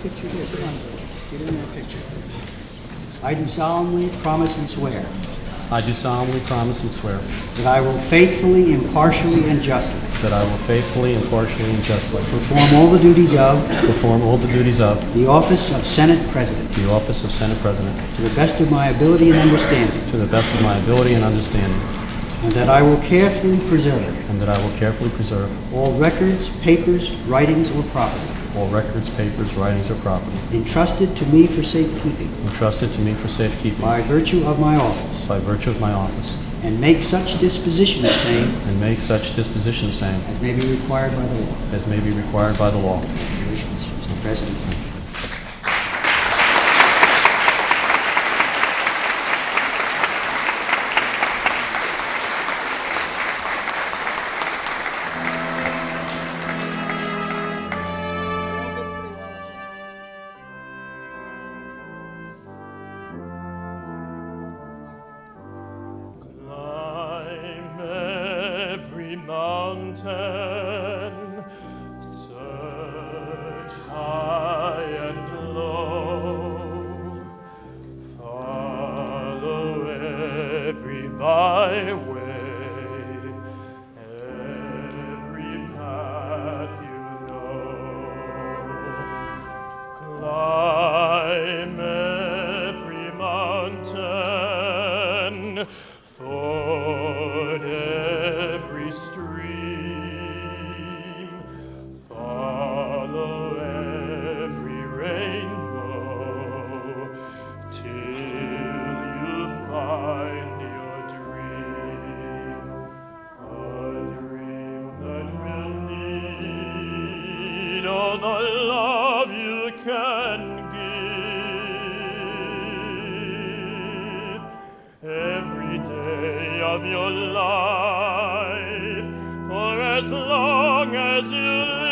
picture here. Come on. Get in that picture. I do solemnly promise and swear I do solemnly promise and swear that I will faithfully, impartially, and justly that I will faithfully, impartially, and justly perform all the duties of the office of Senate President office of Senate President to the best of my ability and understanding, to the best of my ability and understanding, and that I will carefully preserve all records, papers, writings, or property records, papers, writings, or property entrusted to me for safekeeping by virtue of my office, and make such disposition of same as may be required by the law. Congratulations, Mr. President. Mountain, search high and low, follow every byway, every path you know, climb every mountain, ford every stream, follow every rainbow, till you find your dream, a dream that will need all the love you can give, every day of your life, for as long as you live.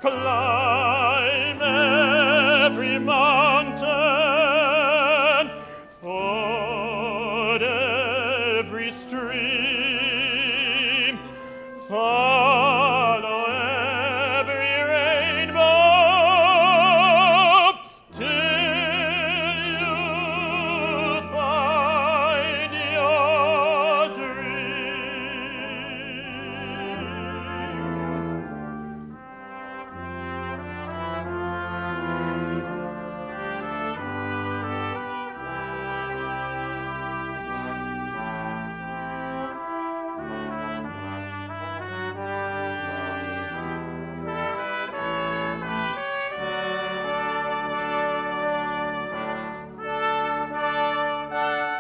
Climb every mountain, ford every stream, follow every rainbow, till you find your dream.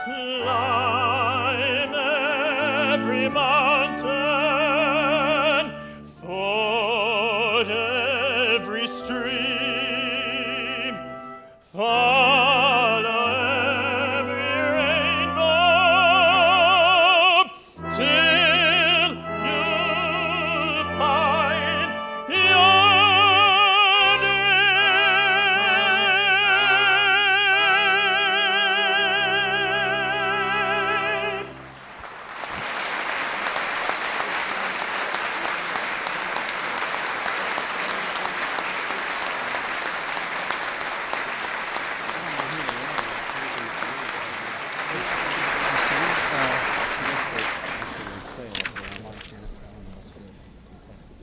Climb every mountain, ford every stream, follow every rainbow, till you find your dream.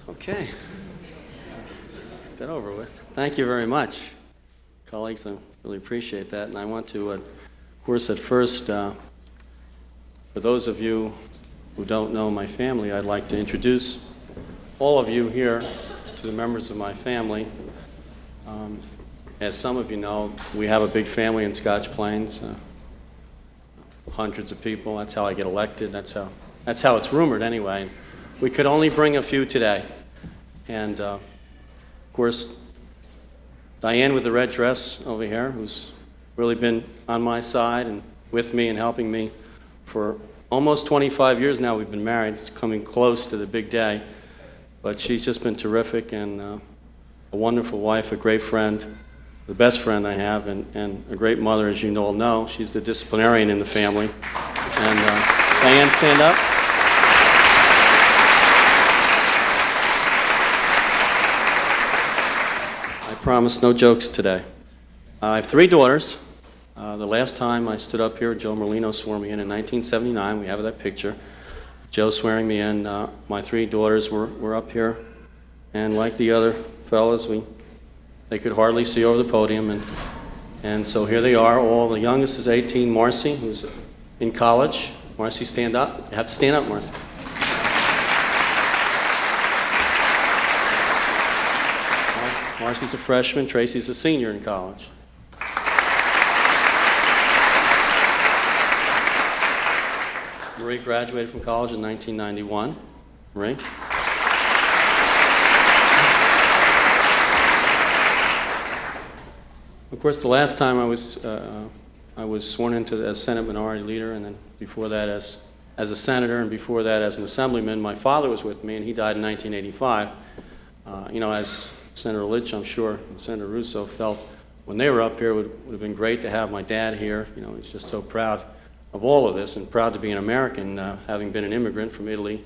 Okay. That over with. Thank you very much, colleagues. I really appreciate that. And I want to, of course, at first, for those of you who don't know my family, I'd like to introduce all of you here to the members of my family. As some of you know, we have a big family in Scotch Plains, hundreds of people. That's how I get elected. That's how it's rumored anyway. We could only bring a few today. And of course, Diane with the red dress over here, who's really been on my side and with me and helping me for almost 25 years now. We've been married. It's coming close to the big day. But she's just been terrific and a wonderful wife, a great friend, the best friend I have, and a great mother, as you all know. She's the disciplinarian in the family. And Diane, stand up. promise no jokes today. I have 3 daughters. The last time I stood up here, Joe Merlino swore me in 1979. We have that picture. Joe swearing me in. My 3 daughters were up here, and like the other fellas, they could hardly see over the podium, and so here they are. All the youngest is 18, Marcy, who's in college. Marcy, stand up. You have to stand up, Marcy. Marcy's a freshman. Tracy's a senior in college. Marie graduated from college in 1991. Marie? Of course, the last time I was sworn into as Senate Minority Leader, and then before that as a senator, and before that as an assemblyman, my father was with me, and he died in 1985. As Senator Litch, I'm sure, and Senator Russo felt when they were up here, it would have been great to have my dad here. He's just so proud of all of this, and proud to be an American, having been an immigrant from Italy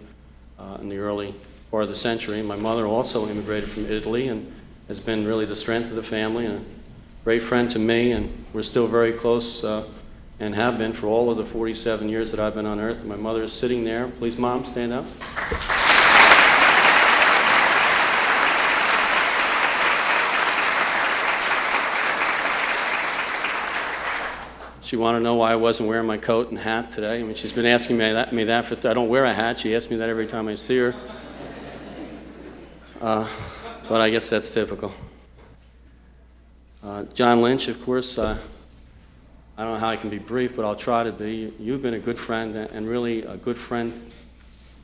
in the early part of the century. My mother also immigrated from Italy and has been really the strength of the family and a great friend to me, and we're still very close and have been for all of the 47 years that I've been on Earth. And my mother is sitting there. Please, Mom, stand up. She wanted to know why I wasn't wearing my coat and hat today. I mean, she's been asking me that for I don't wear a hat. She asks me that every time I see her. But I guess that's typical. John Lynch, of course, I don't know how I can be brief, but I'll try to be. You've been a good friend, and really a good friend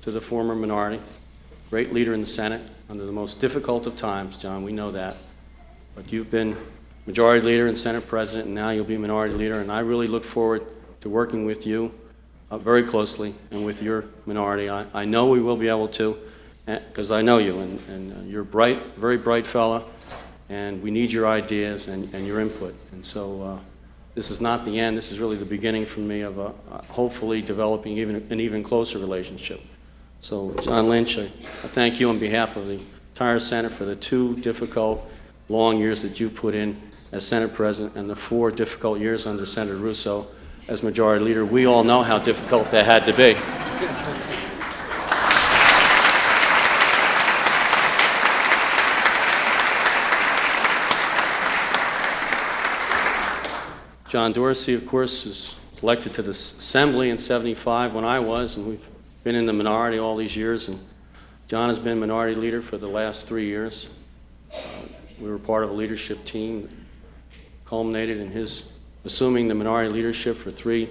to the former minority. Great leader in the Senate under the most difficult of times, John, we know that. But you've been Majority Leader and Senate President, and now you'll be Minority Leader, and I really look forward to working with you very closely and with your minority. I know we will be able to, because I know you, and you're bright, very bright fella, and we need your ideas and your input. And so this is not the end. This is really the beginning for me of hopefully developing an even closer relationship. So, John Lynch, I thank you on behalf of the entire Senate for the 2 difficult, long years that you put in as Senate President and the 4 difficult years under Senator Russo as Majority Leader. We all know how difficult that had to be. John Dorsey, of course, is elected to the Assembly in '75 when I was, and we've been in the minority all these years, and John has been Minority Leader for the last 3 years. We were part of a leadership team that culminated in his assuming the minority leadership for 3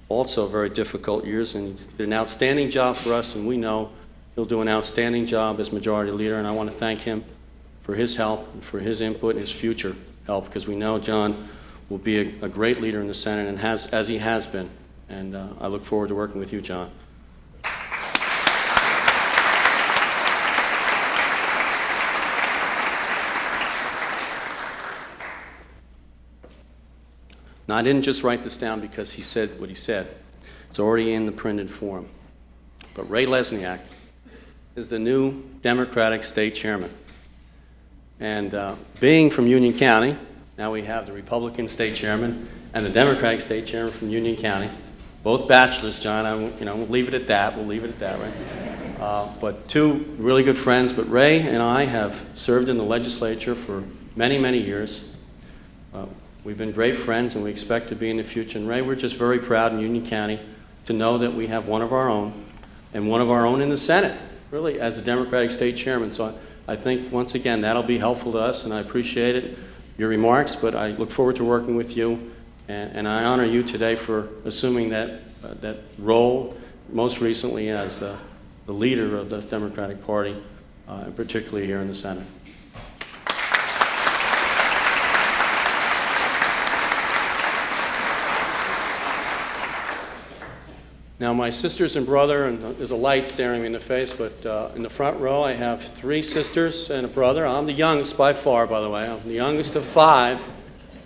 also very difficult years, and he did an outstanding job for us, and we know he'll do an outstanding job as Majority Leader, and I want to thank him for his help, and for his input and his future help, because we know John will be a great leader in the Senate, and as he has been, and I look forward to working with you, John. Now, I didn't just write this down because he said what he said. It's already in the printed form. But Ray Lesniak is the new Democratic State Chairman. And being from Union County, now we have the Republican State Chairman and the Democratic State Chairman from Union County, both bachelors, John. We'll leave it at that. We'll leave it at that, right? But 2 really good friends. But Ray and I have served in the legislature for many, many years. We've been great friends, and we expect to be in the future. And Ray, we're just very proud in Union County to know that we have one of our own, and one of our own in the Senate, really, as the Democratic State Chairman. So I think, once again, that'll be helpful to us, and I appreciate it, your remarks, but I look forward to working with you, and I honor you today for assuming that role, most recently as the leader of the Democratic Party, and particularly here in the Senate. Now, my sisters and brother, and there's a light staring me in the face, but in the front row I have 3 sisters and a brother. I'm the youngest by far, by the way. I'm the youngest of 5.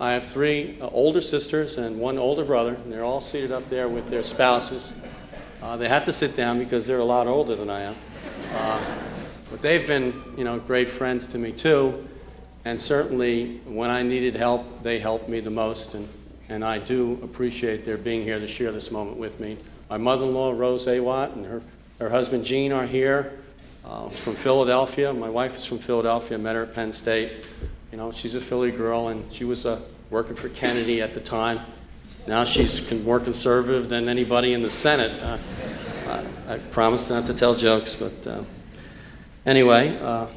I have 3 older sisters and 1 older brother, and they're all seated up there with their spouses. They had to sit down because they're a lot older than I am. But they've been, great friends to me too. And certainly, when I needed help, they helped me the most, and I do appreciate their being here to share this moment with me. My mother-in-law, Rose A. Watt, and her husband, Gene, are here. From Philadelphia. My wife is from Philadelphia. I met her at Penn State. You know, she's a Philly girl, and she was working for Kennedy at the time. Now she's more conservative than anybody in the Senate. I promised not to tell jokes, but anyway,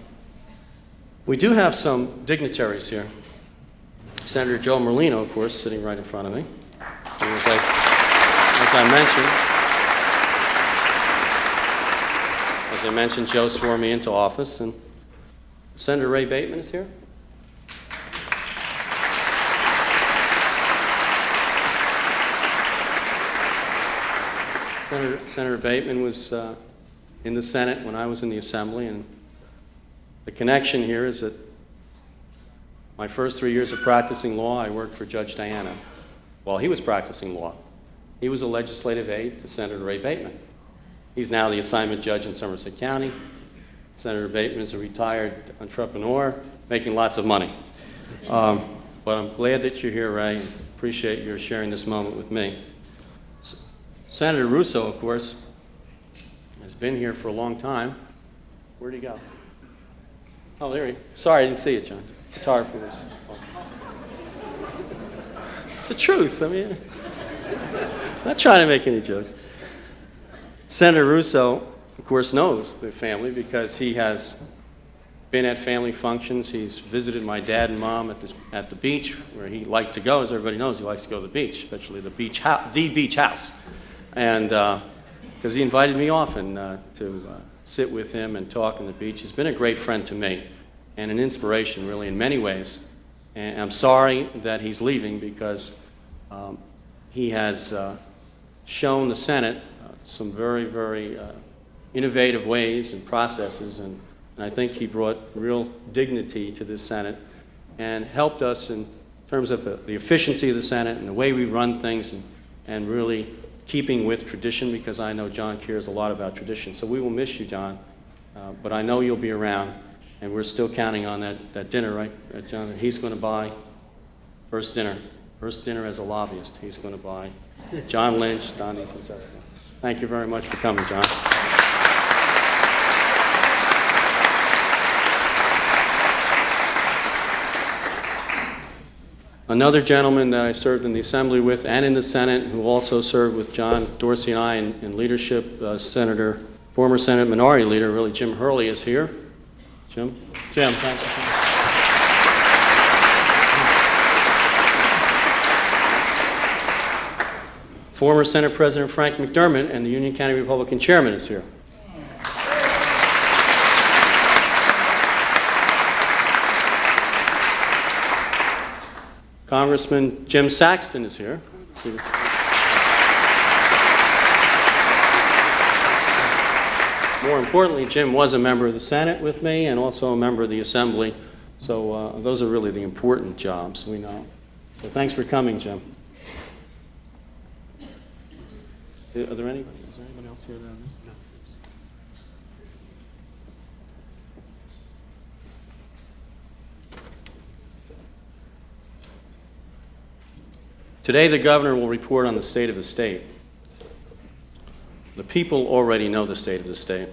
we do have some dignitaries here. Senator Joe Merlino, of course, sitting right in front of me. And as I mentioned, Joe swore me into office, and Senator Ray Bateman is here. Senator Bateman was in the Senate when I was in the Assembly, and the connection here is that my first 3 years of practicing law, I worked for Judge Diana while he was practicing law. He was a legislative aide to Senator Ray Bateman. He's now the assignment judge in Somerset County. Senator Bateman is a retired entrepreneur making lots of money. But I'm glad that you're here, Ray, and appreciate your sharing this moment with me. Senator Russo, of course, has been here for a long time. Where'd he go? Oh, there he is. Sorry, I didn't see it, John. Photography was. It's the truth. I mean, I'm not trying to make any jokes. Senator Russo, of course, knows the family because he has been at family functions. He's visited my dad and mom at the beach, where he liked to go. As everybody knows, he likes to go to the beach, especially the beach house. And because he invited me often to sit with him and talk on the beach. He's been a great friend to me and an inspiration, really, in many ways. And I'm sorry that he's leaving because he has shown the Senate some very, very innovative ways and processes, and I think he brought real dignity to this Senate and helped us in terms of the efficiency of the Senate and the way we run things, and really keeping with tradition, because I know John cares a lot about tradition. So we will miss you, John, but I know you'll be around, and we're still counting on that dinner, right, John? He's going to buy first dinner as a lobbyist. He's going to buy John Lynch, Don DiFrancesco. Thank you very much for coming, John. Another gentleman that I served in the Assembly with and in the Senate, who also served with John Dorsey and I in leadership, former Senate Minority Leader, really, Jim Hurley is here. Jim, thanks for coming. Former Senate President Frank McDermott and the Union County Republican Chairman is here. Congressman Jim Saxton is here. More importantly, Jim was a member of the Senate with me and also a member of the Assembly. So those are really the important jobs, we know. So thanks for coming, Jim. Is there anybody else here that I missed? No. Today, the governor will report on the state of the state. The people already know the state of the state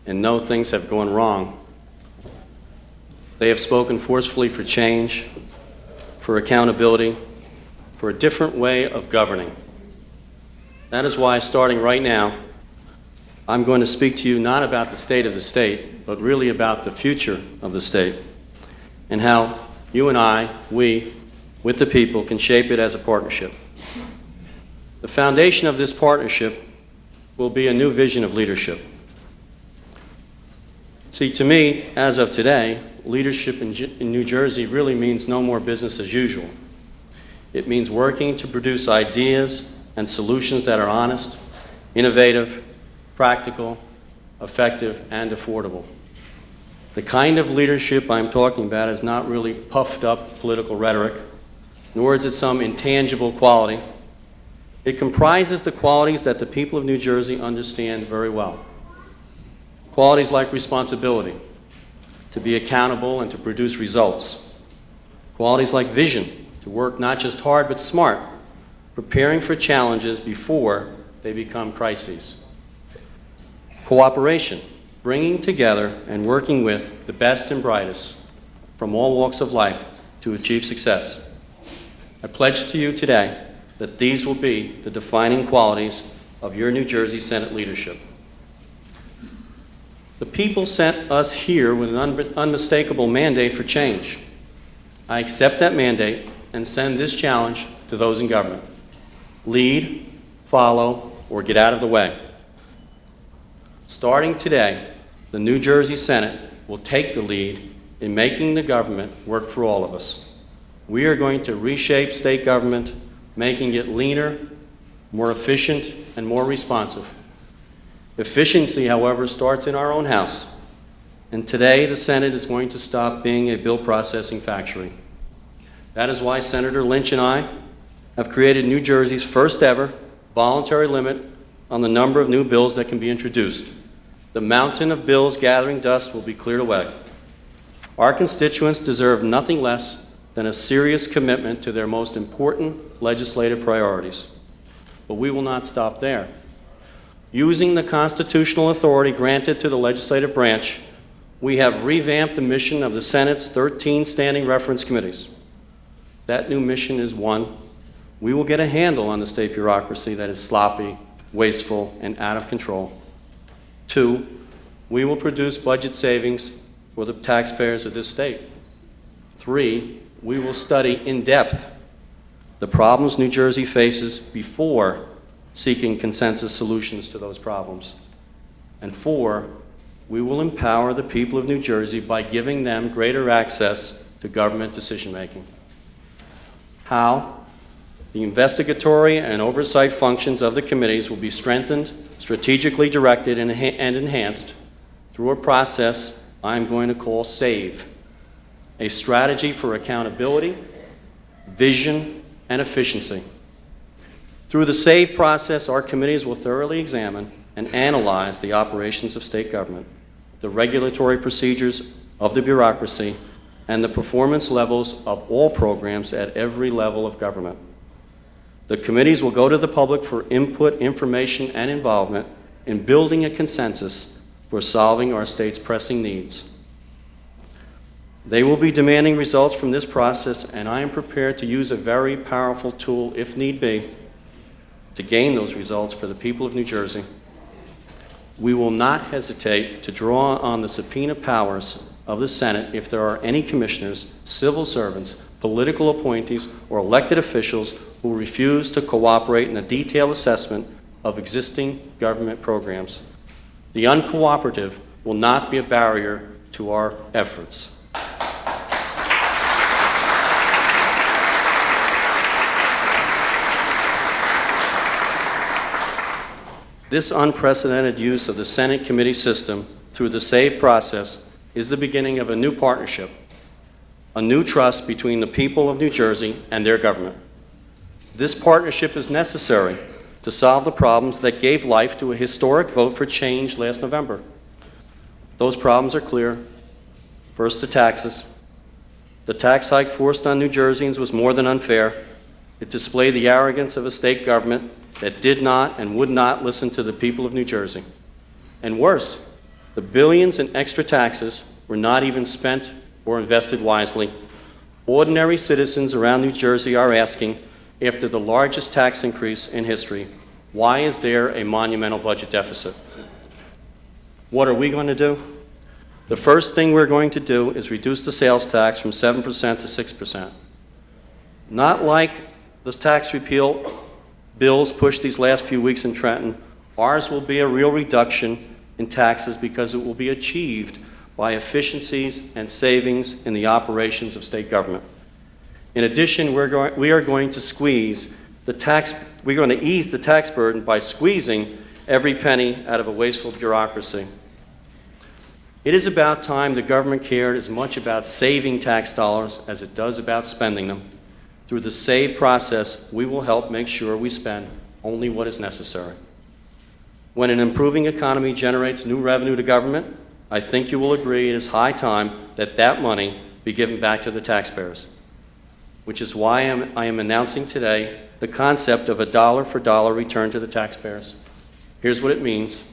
and know things have gone wrong. They have spoken forcefully for change, for accountability, for a different way of governing. That is why, starting right now, I'm going to speak to you not about the state of the state, but really about the future of the state and how you and I, we, with the people, can shape it as a partnership. The foundation of this partnership will be a new vision of leadership. See, to me, as of today, leadership in New Jersey really means no more business as usual. It means working to produce ideas and solutions that are honest, innovative, practical, effective, and affordable. The kind of leadership I'm talking about is not really puffed up political rhetoric, nor is it some intangible quality. It comprises the qualities that the people of New Jersey understand very well. Qualities like responsibility, to be accountable and to produce results. Qualities like vision, to work not just hard but smart, preparing for challenges before they become crises. Cooperation, bringing together and working with the best and brightest from all walks of life to achieve success. I pledge to you today that these will be the defining qualities of your New Jersey Senate leadership. The people sent us here with an unmistakable mandate for change. I accept that mandate and send this challenge to those in government. Lead, follow, or get out of the way. Starting today, the New Jersey Senate will take the lead in making the government work for all of us. We are going to reshape state government, making it leaner, more efficient, and more responsive. Efficiency, however, starts in our own house. And today, the Senate is going to stop being a bill processing factory. That is why Senator Lynch and I have created New Jersey's first ever voluntary limit on the number of new bills that can be introduced. The mountain of bills gathering dust will be cleared away. Our constituents deserve nothing less than a serious commitment to their most important legislative priorities. But we will not stop there. Using the constitutional authority granted to the legislative branch, we have revamped the mission of the Senate's 13 standing reference committees. That new mission is one, we will get a handle on the state bureaucracy that is sloppy, wasteful, and out of control. 2, we will produce budget savings for the taxpayers of this state. 3, we will study in depth the problems New Jersey faces before seeking consensus solutions to those problems. And 4, we will empower the people of New Jersey by giving them greater access to government decision-making. How? The investigatory and oversight functions of the committees will be strengthened, strategically directed, and enhanced through a process I'm going to call SAVE, a strategy for accountability, vision, and efficiency. Through the SAVE process, our committees will thoroughly examine and analyze the operations of state government, the regulatory procedures of the bureaucracy, and the performance levels of all programs at every level of government. The committees will go to the public for input, information, and involvement in building a consensus for solving our state's pressing needs. They will be demanding results from this process, and I am prepared to use a very powerful tool, if need be, to gain those results for the people of New Jersey. We will not hesitate to draw on the subpoena powers of the Senate if there are any commissioners, civil servants, political appointees, or elected officials who refuse to cooperate in a detailed assessment of existing government programs. The uncooperative will not be a barrier to our efforts. This unprecedented use of the Senate committee system through the SAVE process is the beginning of a new partnership, a new trust between the people of New Jersey and their government. This partnership is necessary to solve the problems that gave life to a historic vote for change last November. Those problems are clear. First, the taxes. The tax hike forced on New Jerseyans was more than unfair. It displayed the arrogance of a state government that did not and would not listen to the people of New Jersey. And worse, the billions in extra taxes were not even spent or invested wisely. Ordinary citizens around New Jersey are asking, after the largest tax increase in history, why is there a monumental budget deficit? What are we going to do? The first thing we're going to do is reduce the sales tax from 7% to 6%. Not like the tax repeal bills pushed these last few weeks in Trenton. Ours will be a real reduction in taxes because it will be achieved by efficiencies and savings in the operations of state government. In addition, we're going to ease the tax burden by squeezing every penny out of a wasteful bureaucracy. It is about time the government cared as much about saving tax dollars as it does about spending them. Through the SAVE process, we will help make sure we spend only what is necessary. When an improving economy generates new revenue to government, I think you will agree it is high time that that money be given back to the taxpayers, which is why I am announcing today the concept of a dollar-for-dollar return to the taxpayers. Here's what it means.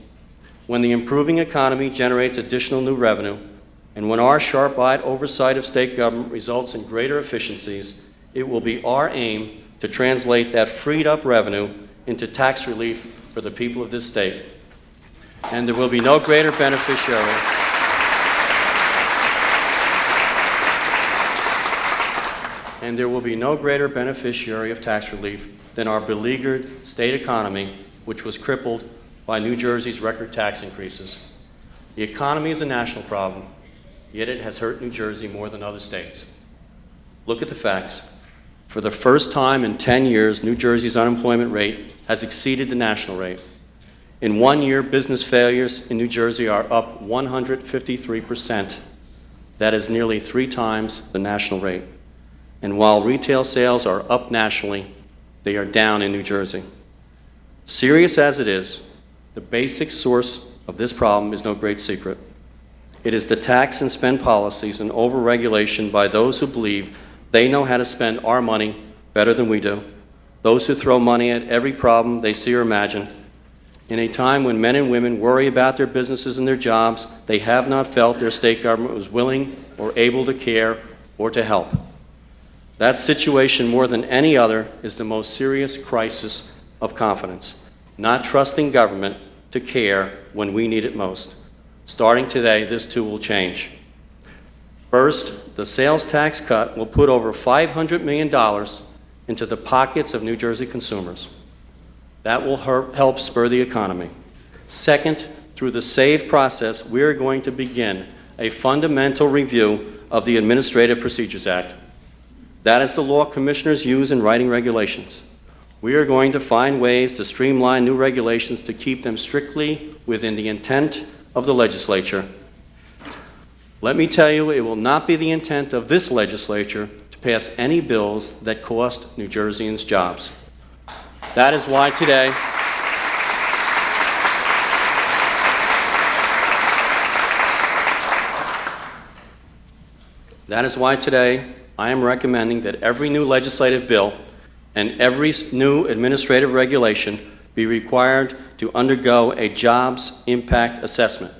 When the improving economy generates additional new revenue, and when our sharp-eyed oversight of state government results in greater efficiencies, it will be our aim to translate that freed-up revenue into tax relief for the people of this state. And there will be no greater beneficiary of tax relief than our beleaguered state economy, which was crippled by New Jersey's record tax increases. The economy is a national problem, yet it has hurt New Jersey more than other states. Look at the facts. For the first time in 10 years, New Jersey's unemployment rate has exceeded the national rate. In 1 year, business failures in New Jersey are up 153%. That is nearly 3 times the national rate. And while retail sales are up nationally, they are down in New Jersey. Serious as it is, the basic source of this problem is no great secret. It is the tax and spend policies and overregulation by those who believe they know how to spend our money better than we do, those who throw money at every problem they see or imagine. In a time when men and women worry about their businesses and their jobs, they have not felt their state government was willing or able to care or to help. That situation, more than any other, is the most serious crisis of confidence, not trusting government to care when we need it most. Starting today, this too will change. First, the sales tax cut will put over $500 million into the pockets of New Jersey consumers. That will help spur the economy. Second, through the SAVE process, we are going to begin a fundamental review of the Administrative Procedures Act. That is the law commissioners use in writing regulations. We are going to find ways to streamline new regulations to keep them strictly within the intent of the legislature. Let me tell you, it will not be the intent of this legislature to pass any bills that cost New Jerseyans jobs. That is why today I am recommending that every new legislative bill and every new administrative regulation be required to undergo a jobs impact assessment.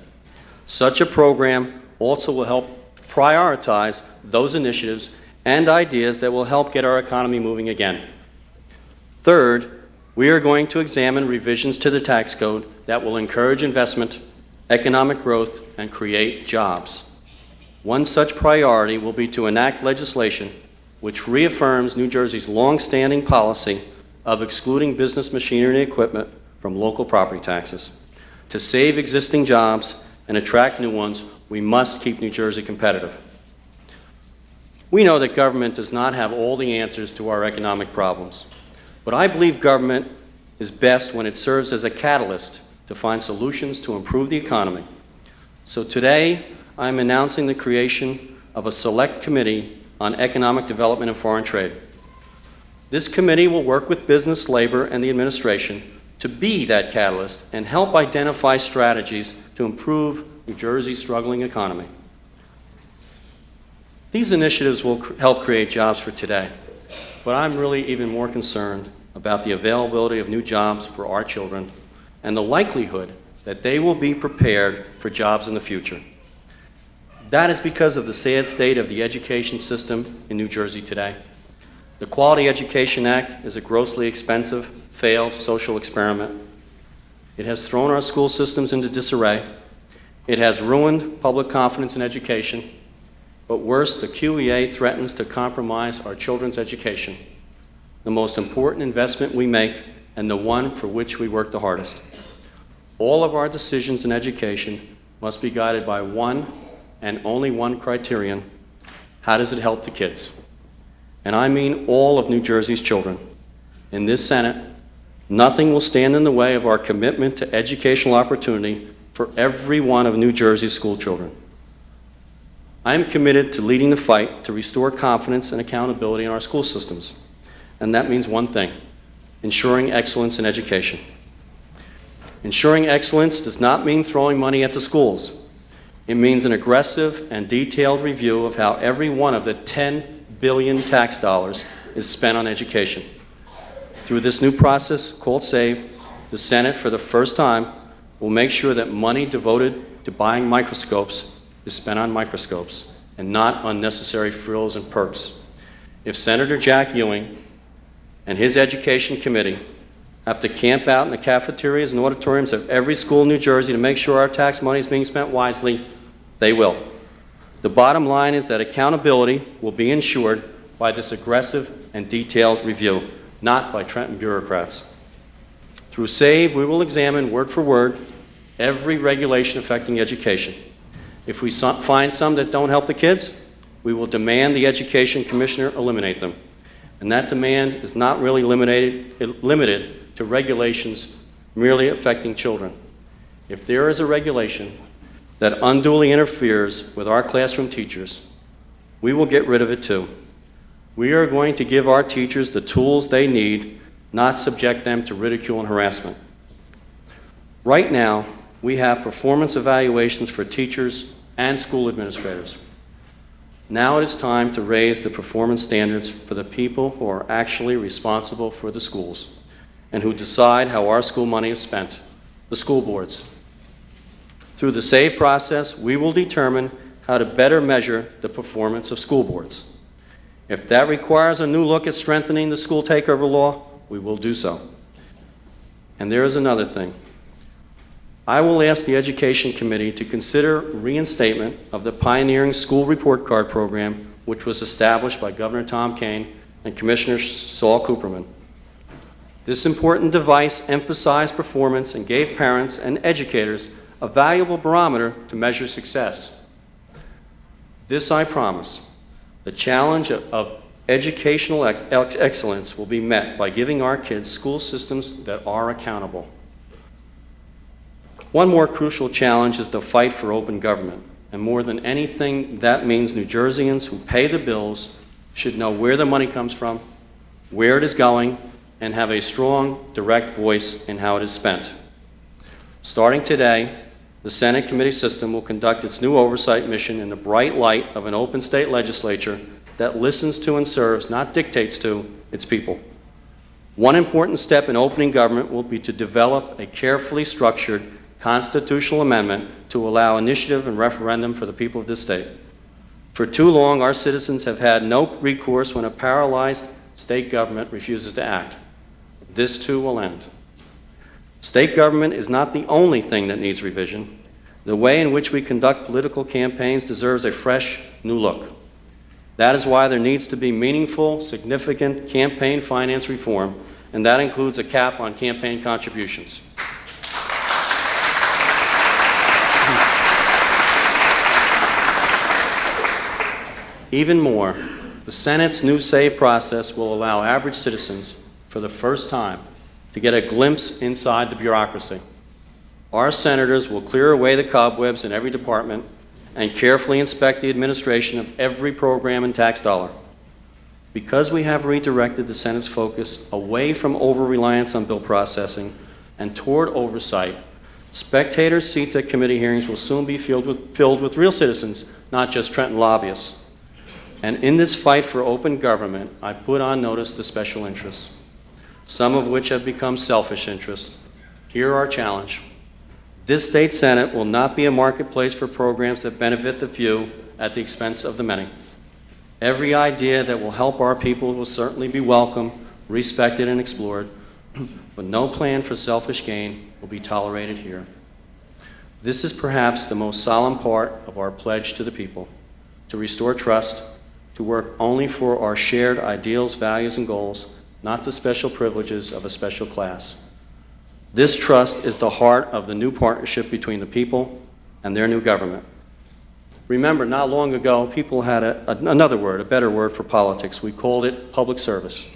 Such a program also will help prioritize those initiatives and ideas that will help get our economy moving again. Third, we are going to examine revisions to the tax code that will encourage investment, economic growth, and create jobs. One such priority will be to enact legislation which reaffirms New Jersey's long-standing policy of excluding business machinery and equipment from local property taxes. To save existing jobs and attract new ones, we must keep New Jersey competitive. We know that government does not have all the answers to our economic problems, but I believe government is best when it serves as a catalyst to find solutions to improve the economy. So today, I'm announcing the creation of a select committee on economic development and foreign trade. This committee will work with business, labor, and the administration to be that catalyst and help identify strategies to improve New Jersey's struggling economy. These initiatives will help create jobs for today, but I'm really even more concerned about the availability of new jobs for our children and the likelihood that they will be prepared for jobs in the future. That is because of the sad state of the education system in New Jersey today. The Quality Education Act is a grossly expensive, failed social experiment. It has thrown our school systems into disarray. It has ruined public confidence in education. But worse, the QEA threatens to compromise our children's education, the most important investment we make and the one for which we work the hardest. All of our decisions in education must be guided by one and only one criterion: how does it help the kids? And I mean all of New Jersey's children. In this Senate, nothing will stand in the way of our commitment to educational opportunity for every one of New Jersey's school children. I am committed to leading the fight to restore confidence and accountability in our school systems. And that means one thing: ensuring excellence in education. Ensuring excellence does not mean throwing money at the schools. It means an aggressive and detailed review of how every one of the 10 billion tax dollars is spent on education. Through this new process called SAVE, the Senate, for the first time, will make sure that money devoted to buying microscopes is spent on microscopes and not unnecessary frills and perks. If Senator Jack Ewing and his Education Committee have to camp out in the cafeterias and auditoriums of every school in New Jersey to make sure our tax money is being spent wisely, they will. The bottom line is that accountability will be ensured by this aggressive and detailed review, not by Trenton bureaucrats. Through SAVE, we will examine word for word every regulation affecting education. If we find some that don't help the kids, we will demand the Education Commissioner eliminate them. And that demand is not really limited to regulations merely affecting children. If there is a regulation that unduly interferes with our classroom teachers, we will get rid of it too. We are going to give our teachers the tools they need, not subject them to ridicule and harassment. Right now, we have performance evaluations for teachers and school administrators. Now it is time to raise the performance standards for the people who are actually responsible for the schools and who decide how our school money is spent, the school boards. Through the SAVE process, we will determine how to better measure the performance of school boards. If that requires a new look at strengthening the school takeover law, we will do so. And there is another thing. I will ask the Education Committee to consider reinstatement of the pioneering school report card program, which was established by Governor Tom Kean and Commissioner Saul Cooperman. This important device emphasized performance and gave parents and educators a valuable barometer to measure success. This I promise. The challenge of educational excellence will be met by giving our kids school systems that are accountable. One more crucial challenge is the fight for open government. And more than anything, that means New Jerseyans who pay the bills should know where the money comes from, where it is going, and have a strong, direct voice in how it is spent. Starting today, the Senate committee system will conduct its new oversight mission in the bright light of an open state legislature that listens to and serves, not dictates to, its people. One important step in opening government will be to develop a carefully structured constitutional amendment to allow initiative and referendum for the people of this state. For too long, our citizens have had no recourse when a paralyzed state government refuses to act. This too will end. State government is not the only thing that needs revision. The way in which we conduct political campaigns deserves a fresh, new look. That is why there needs to be meaningful, significant campaign finance reform, and that includes a cap on campaign contributions. Even more, the Senate's new SAVE process will allow average citizens, for the first time, to get a glimpse inside the bureaucracy. Our senators will clear away the cobwebs in every department and carefully inspect the administration of every program and tax dollar. Because we have redirected the Senate's focus away from over-reliance on bill processing and toward oversight, spectator seats at committee hearings will soon be filled with real citizens, not just Trenton lobbyists. And in this fight for open government, I put on notice the special interests, some of which have become selfish interests. Here our challenge. This state Senate will not be a marketplace for programs that benefit the few at the expense of the many. Every idea that will help our people will certainly be welcome, respected, and explored, but no plan for selfish gain will be tolerated here. This is perhaps the most solemn part of our pledge to the people, to restore trust, to work only for our shared ideals, values, and goals, not the special privileges of a special class. This trust is the heart of the new partnership between the people and their new government. Remember, not long ago, people had another word, a better word for politics. We called it public service.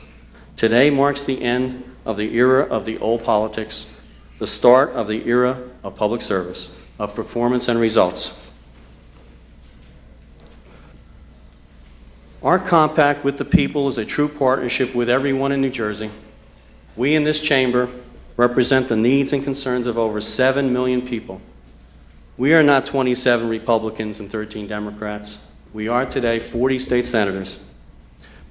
Today marks the end of the era of the old politics, the start of the era of public service, of performance and results. Our compact with the people is a true partnership with everyone in New Jersey. We in this chamber represent the needs and concerns of over 7 million people. We are not 27 Republicans and 13 Democrats. We are today 40 state senators.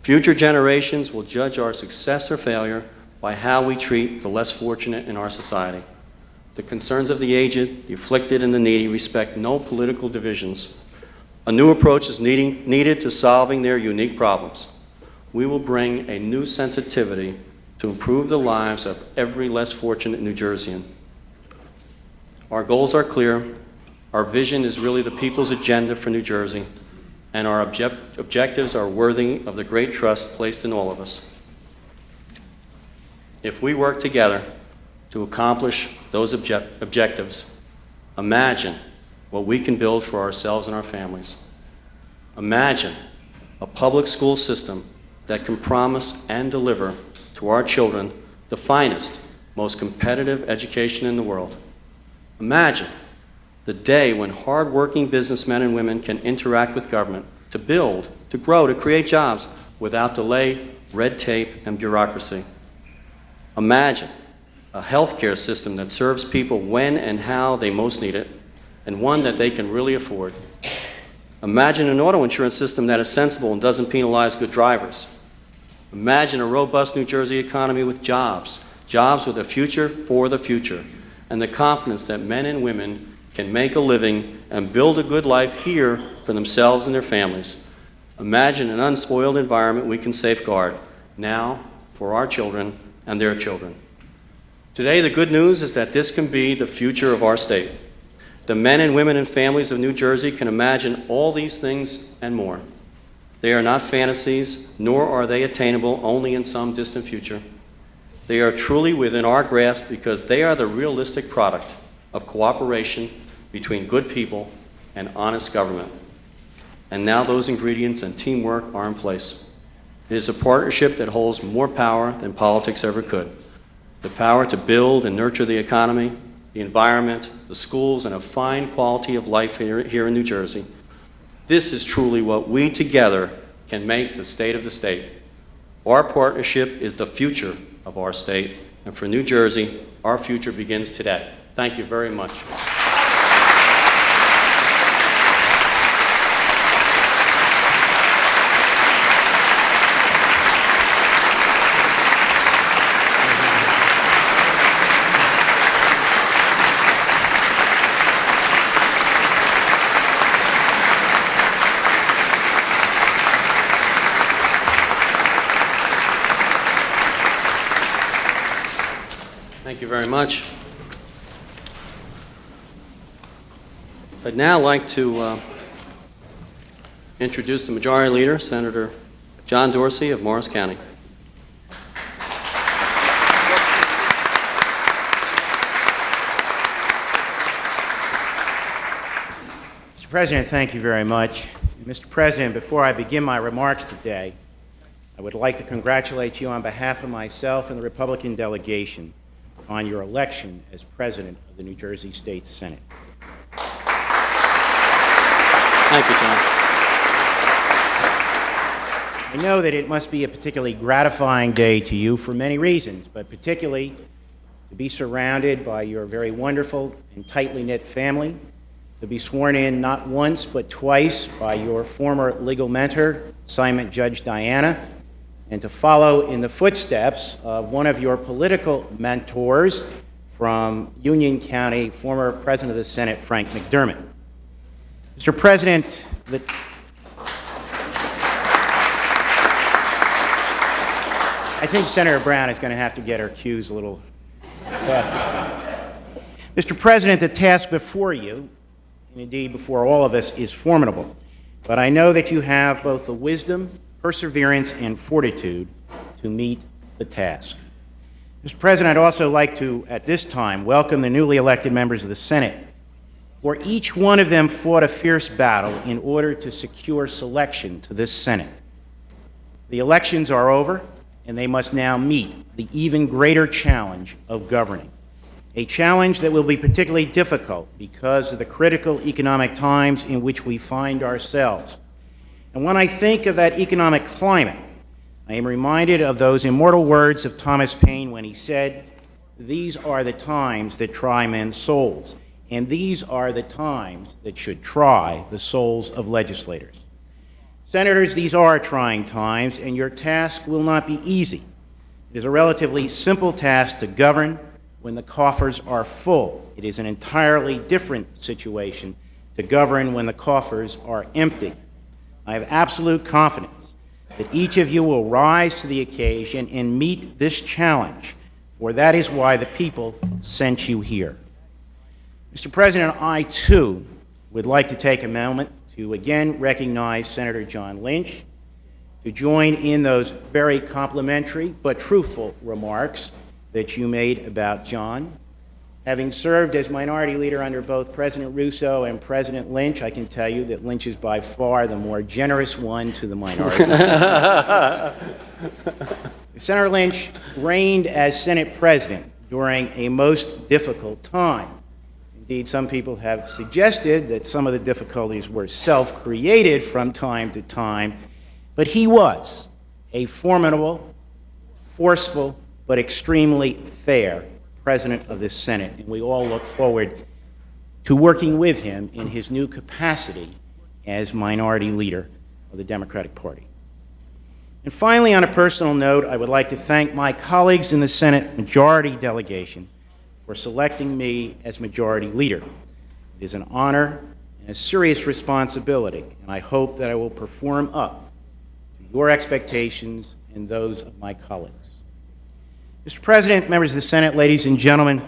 Future generations will judge our success or failure by how we treat the less fortunate in our society. The concerns of the aged, the afflicted, and the needy respect no political divisions. A new approach is needed to solving their unique problems. We will bring a new sensitivity to improve the lives of every less fortunate New Jerseyan. Our goals are clear. Our vision is really the people's agenda for New Jersey, and our objectives are worthy of the great trust placed in all of us. If we work together to accomplish those objectives, imagine what we can build for ourselves and our families. Imagine a public school system that can promise and deliver to our children the finest, most competitive education in the world. Imagine the day when hard-working businessmen and women can interact with government to build, to grow, to create jobs without delay, red tape, and bureaucracy. Imagine a healthcare system that serves people when and how they most need it, and one that they can really afford. Imagine an auto insurance system that is sensible and doesn't penalize good drivers. Imagine a robust New Jersey economy with jobs with a future for the future, and the confidence that men and women can make a living and build a good life here for themselves and their families. Imagine an unspoiled environment we can safeguard now for our children and their children. Today, the good news is that this can be the future of our state. The men and women and families of New Jersey can imagine all these things and more. They are not fantasies, nor are they attainable only in some distant future. They are truly within our grasp because they are the realistic product of cooperation between good people and honest government. And now those ingredients and teamwork are in place. It is a partnership that holds more power than politics ever could. The power to build and nurture the economy, the environment, the schools, and a fine quality of life here in New Jersey. This is truly what we together can make the state of the state. Our partnership is the future of our state, and for New Jersey, our future begins today. Thank you very much. Thank you very much. I'd now like to introduce the Majority Leader, Senator John Dorsey of Morris County. Mr. President, thank you very much. Mr. President, before I begin my remarks today, I would like to congratulate you on behalf of myself and the Republican delegation on your election as President of the New Jersey State Senate. Thank you, John. I know that it must be a particularly gratifying day to you for many reasons, but particularly to be surrounded by your very wonderful and tightly knit family, to be sworn in not once but twice by your former legal mentor, assignment Judge Diana, and to follow in the footsteps of one of your political mentors from Union County, former President of the Senate, Frank McDermott. Mr. President, I think Senator Brown is going to have to get her cues a little faster. Mr. President, the task before you, and indeed before all of us, is formidable. But I know that you have both the wisdom, perseverance, and fortitude to meet the task. Mr. President, I'd also like to, at this time, welcome the newly elected members of the Senate, where each one of them fought a fierce battle in order to secure selection to this Senate. The elections are over, and they must now meet the even greater challenge of governing, a challenge that will be particularly difficult because of the critical economic times in which we find ourselves. And when I think of that economic climate, I am reminded of those immortal words of Thomas Paine when he said, "These are the times that try men's souls." and these are the times that should try the souls of legislators. Senators, these are trying times, and your task will not be easy. It is a relatively simple task to govern when the coffers are full. It is an entirely different situation to govern when the coffers are empty. I have absolute confidence that each of you will rise to the occasion and meet this challenge, for that is why the people sent you here. Mr. President, I, too, would like to take a moment to again recognize Senator John Lynch, to join in those very complimentary but truthful remarks that you made about John. Having served as minority leader under both President Russo and President Lynch, I can tell you that Lynch is by far the more generous one to the minority. Senator Lynch reigned as Senate President during a most difficult time. Indeed, some people have suggested that some of the difficulties were self-created from time to time, but he was a formidable, forceful, but extremely fair President of this Senate, and we all look forward to working with him in his new capacity as minority leader of the Democratic Party. And finally, on a personal note, I would like to thank my colleagues in the Senate Majority Delegation for selecting me as Majority Leader. It is an honor and a serious responsibility, and I hope that I will perform up to your expectations and those of my colleagues. Mr. President, members of the Senate, ladies and gentlemen,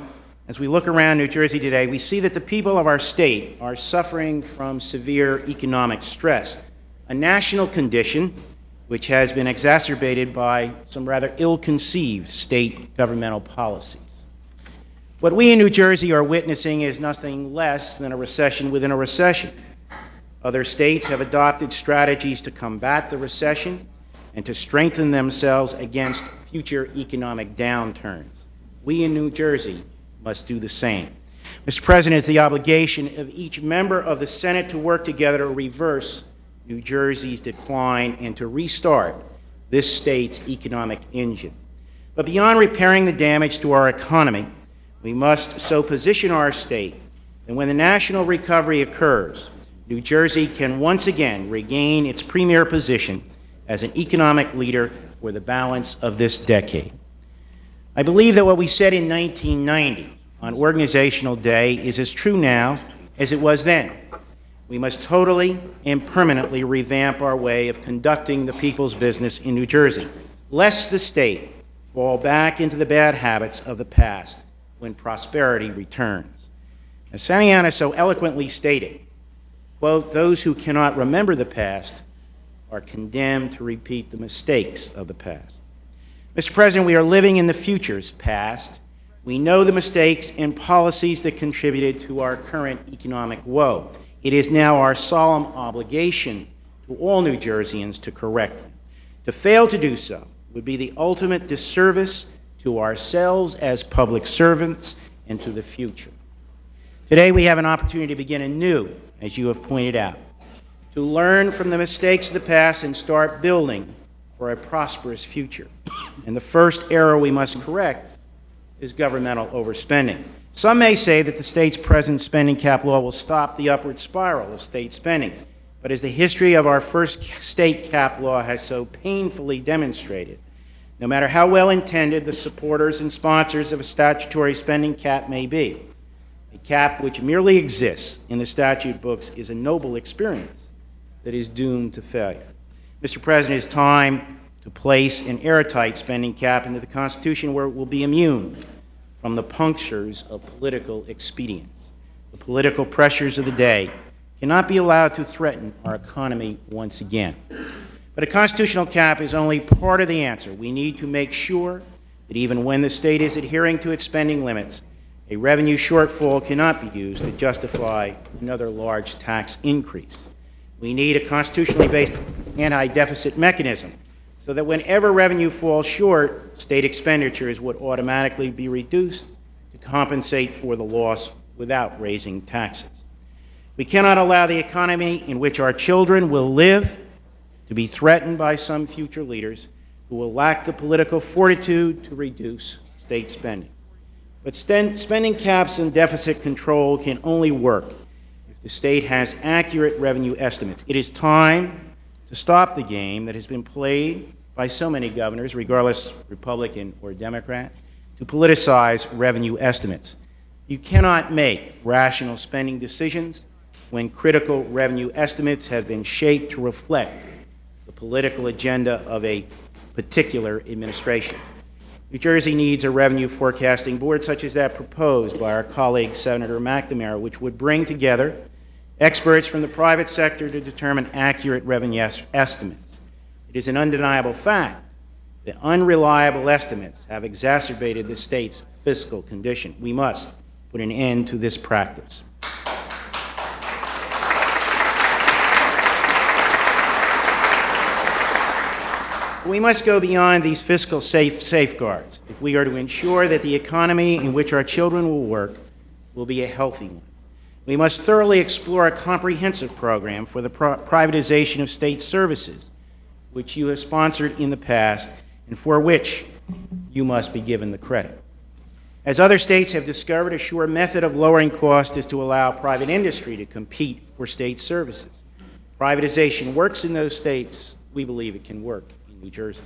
as we look around New Jersey today, we see that the people of our state are suffering from severe economic stress, a national condition which has been exacerbated by some rather ill-conceived state governmental policies. What we in New Jersey are witnessing is nothing less than a recession within a recession. Other states have adopted strategies to combat the recession and to strengthen themselves against future economic downturns. We in New Jersey must do the same. Mr. President, it's the obligation of each member of the Senate to work together to reverse New Jersey's decline and to restart this state's economic engine. But beyond repairing the damage to our economy, we must so position our state that when the national recovery occurs, New Jersey can once again regain its premier position as an economic leader for the balance of this decade. I believe that what we said in 1990 on Organizational Day is as true now as it was then. We must totally and permanently revamp our way of conducting the people's business in New Jersey, lest the state fall back into the bad habits of the past when prosperity returns. As Santayana so eloquently stated, quote, "Those who cannot remember the past are condemned to repeat the mistakes of the past." Mr. President, we are living in the future's past. We know the mistakes and policies that contributed to our current economic woe. It is now our solemn obligation to all New Jerseyans to correct them. To fail to do so would be the ultimate disservice to ourselves as public servants and to the future. Today we have an opportunity to begin anew, as you have pointed out, to learn from the mistakes of the past and start building for a prosperous future. And the first error we must correct is governmental overspending. Some may say that the state's present spending cap law will stop the upward spiral of state spending, but as the history of our first state cap law has so painfully demonstrated, no matter how well-intended the supporters and sponsors of a statutory spending cap may be, a cap which merely exists in the statute books is a noble experience that is doomed to failure. Mr. President, it's time to place an airtight spending cap into the Constitution where it will be immune from the punctures of political expedience. The political pressures of the day cannot be allowed to threaten our economy once again. But a constitutional cap is only part of the answer. We need to make sure that even when the state is adhering to its spending limits, a revenue shortfall cannot be used to justify another large tax increase. We need a constitutionally based anti-deficit mechanism so that whenever revenue falls short, state expenditures would automatically be reduced to compensate for the loss without raising taxes. We cannot allow the economy in which our children will live to be threatened by some future leaders who will lack the political fortitude to reduce state spending. But spending caps and deficit control can only work if the state has accurate revenue estimates. It is time to stop the game that has been played by so many governors, regardless Republican or Democrat, to politicize revenue estimates. You cannot make rational spending decisions when critical revenue estimates have been shaped to reflect the political agenda of a particular administration. New Jersey needs a revenue forecasting board such as that proposed by our colleague Senator McNamara, which would bring together experts from the private sector to determine accurate revenue estimates. It is an undeniable fact that unreliable estimates have exacerbated the state's fiscal condition. We must put an end to this practice. We must go beyond these fiscal safeguards if we are to ensure that the economy in which our children will work will be a healthy one. We must thoroughly explore a comprehensive program for the privatization of state services, which you have sponsored in the past and for which you must be given the credit. As other states have discovered, a sure method of lowering cost is to allow private industry to compete for state services. Privatization works in those states. We believe it can work in New Jersey.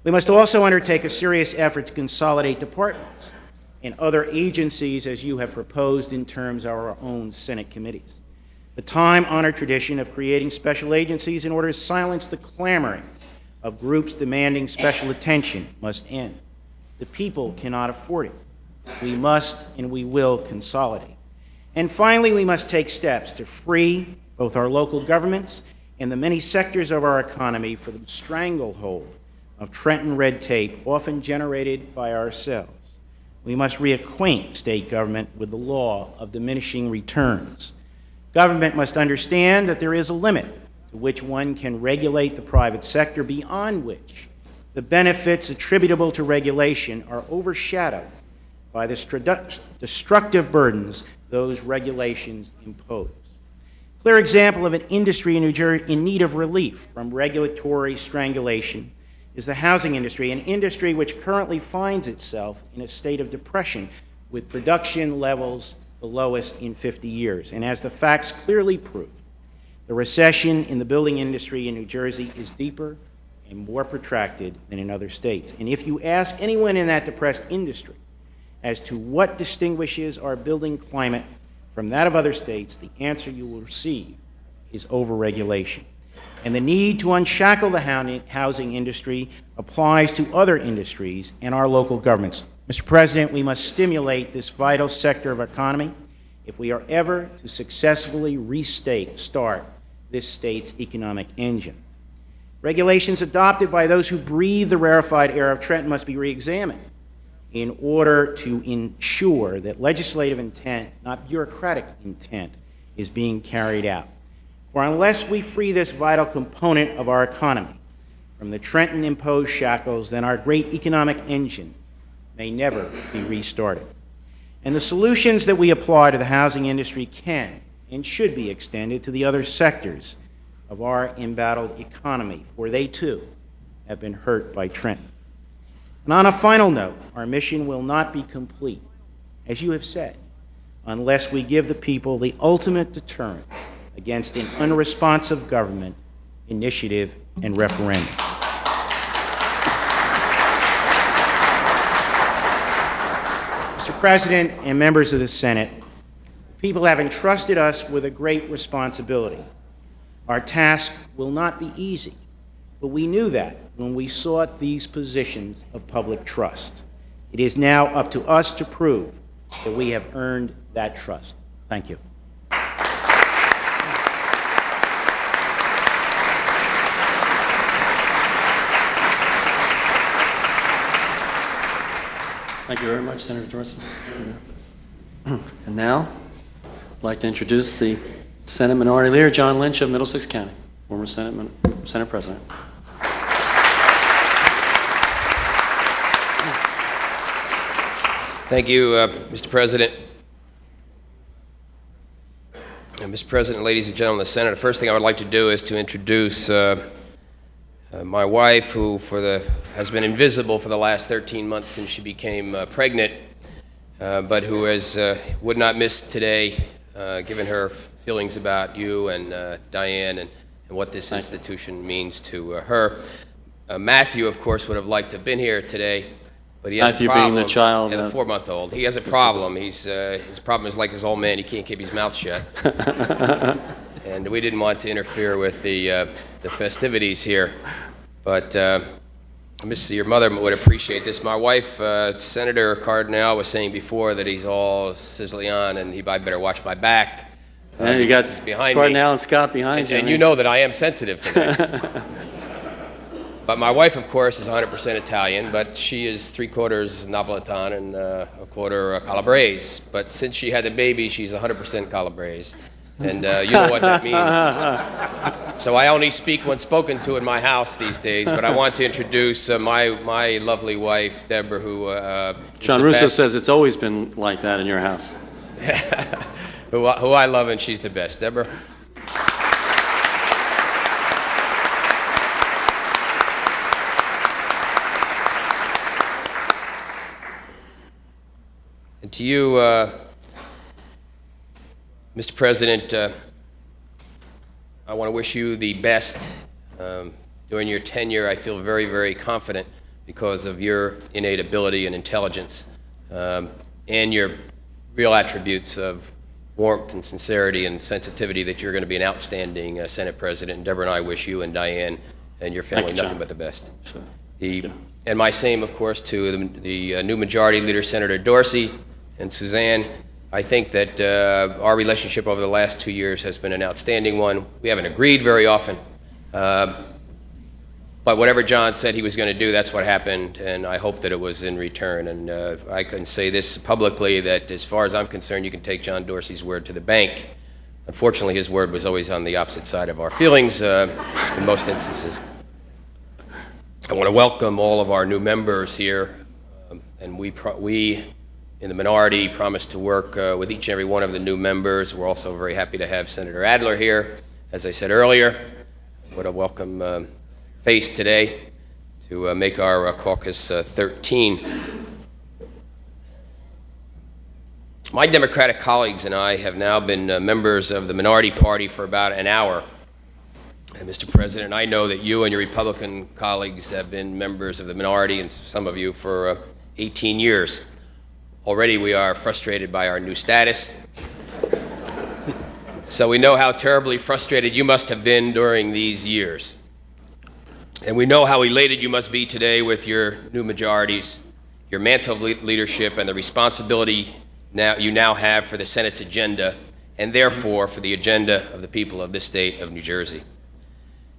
We must also undertake a serious effort to consolidate departments and other agencies as you have proposed in terms of our own Senate committees. The time-honored tradition of creating special agencies in order to silence the clamoring of groups demanding special attention must end. The people cannot afford it. We must and we will consolidate. And finally, we must take steps to free both our local governments and the many sectors of our economy from the stranglehold of Trenton red tape, often generated by ourselves. We must reacquaint state government with the law of diminishing returns. Government must understand that there is a limit to which one can regulate the private sector, beyond which the benefits attributable to regulation are overshadowed by the destructive burdens those regulations impose. Clear example of an industry in New Jersey in need of relief from regulatory strangulation is the housing industry, an industry which currently finds itself in a state of depression with production levels the lowest in 50 years. And as the facts clearly prove, the recession in the building industry in New Jersey is deeper and more protracted than in other states. And if you ask anyone in that depressed industry as to what distinguishes our building climate from that of other states, the answer you will receive is overregulation. And the need to unshackle the housing industry applies to other industries and our local governments. Mr. President, we must stimulate this vital sector of our economy if we are ever to successfully start this state's economic engine. Regulations adopted by those who breathe the rarefied air of Trenton must be reexamined in order to ensure that legislative intent, not bureaucratic intent, is being carried out. For unless we free this vital component of our economy from the Trenton-imposed shackles, then our great economic engine may never be restarted. And the solutions that we apply to the housing industry can and should be extended to the other sectors of our embattled economy, for they too have been hurt by Trenton. And on a final note, our mission will not be complete, as you have said, unless we give the people the ultimate deterrent against an unresponsive government, initiative, and referendum. Mr. President and members of the Senate, people have entrusted us with a great responsibility. Our task will not be easy, but we knew that when we sought these positions of public trust. It is now up to us to prove that we have earned that trust. Thank you. Thank you very much, Senator Dorsey. And now, I'd like to introduce the Senate Minority Leader, John Lynch of Middlesex County, former Senate President. Thank you, Mr. President. Mr. President, ladies and gentlemen of the Senate, the first thing I would like to do is to introduce my wife, who has been invisible for the last 13 months since she became pregnant. but who would not miss today, given her feelings about you and Diane and what this institution means to her. Matthew, of course, would have liked to have been here today, but he has Matthew a problem. being the child. Yeah, the 4-month-old. He has a problem. His problem is like his old man. He can't keep his mouth shut. And we didn't want to interfere with the festivities here. But your mother would appreciate this. My wife, Senator Cardinal, was saying before that he's all sizzling on, and I better watch my back. And you got behind Cardinal me. and Scott behind you. And you know that I am sensitive to that. But my wife, of course, is 100% Italian, but she is 3/4 Napolitan and a quarter Calabrese. But since she had the baby, she's 100% Calabrese. And you know what that means. So I only speak when spoken to in my house these days, but I want to introduce my lovely wife, Deborah, who John Russo says it's always been like that in your house. who I love, and she's the best. Deborah? And to you, Mr. President, I want to wish you the best. During your tenure, I feel very, very confident because of your innate ability and intelligence and your real attributes of warmth and sincerity and sensitivity that you're going to be an outstanding Senate President. And Deborah and I wish you and Diane and your family nothing but the best. Sure. And my same, of course, to the new Majority Leader, Senator Dorsey and Suzanne. I think that our relationship over the last 2 years has been an outstanding one. We haven't agreed very often, but whatever John said he was going to do, that's what happened, and I hope that it was in return. And I can say this publicly, that as far as I'm concerned, you can take John Dorsey's word to the bank. Unfortunately, his word was always on the opposite side of our feelings in most instances. I want to welcome all of our new members here, and we in the minority promised to work with each and every one of the new members. We're also very happy to have Senator Adler here, as I said earlier. What a welcome face today to make our caucus 13. My Democratic colleagues and I have now been members of the minority party for about an hour. And Mr. President, I know that you and your Republican colleagues have been members of the minority, and some of you for 18 years. Already we are frustrated by our new status. So we know how terribly frustrated you must have been during these years. And we know how elated you must be today with your new majorities, your mantle of leadership, and the responsibility you now have for the Senate's agenda, and therefore for the agenda of the people of this state of New Jersey.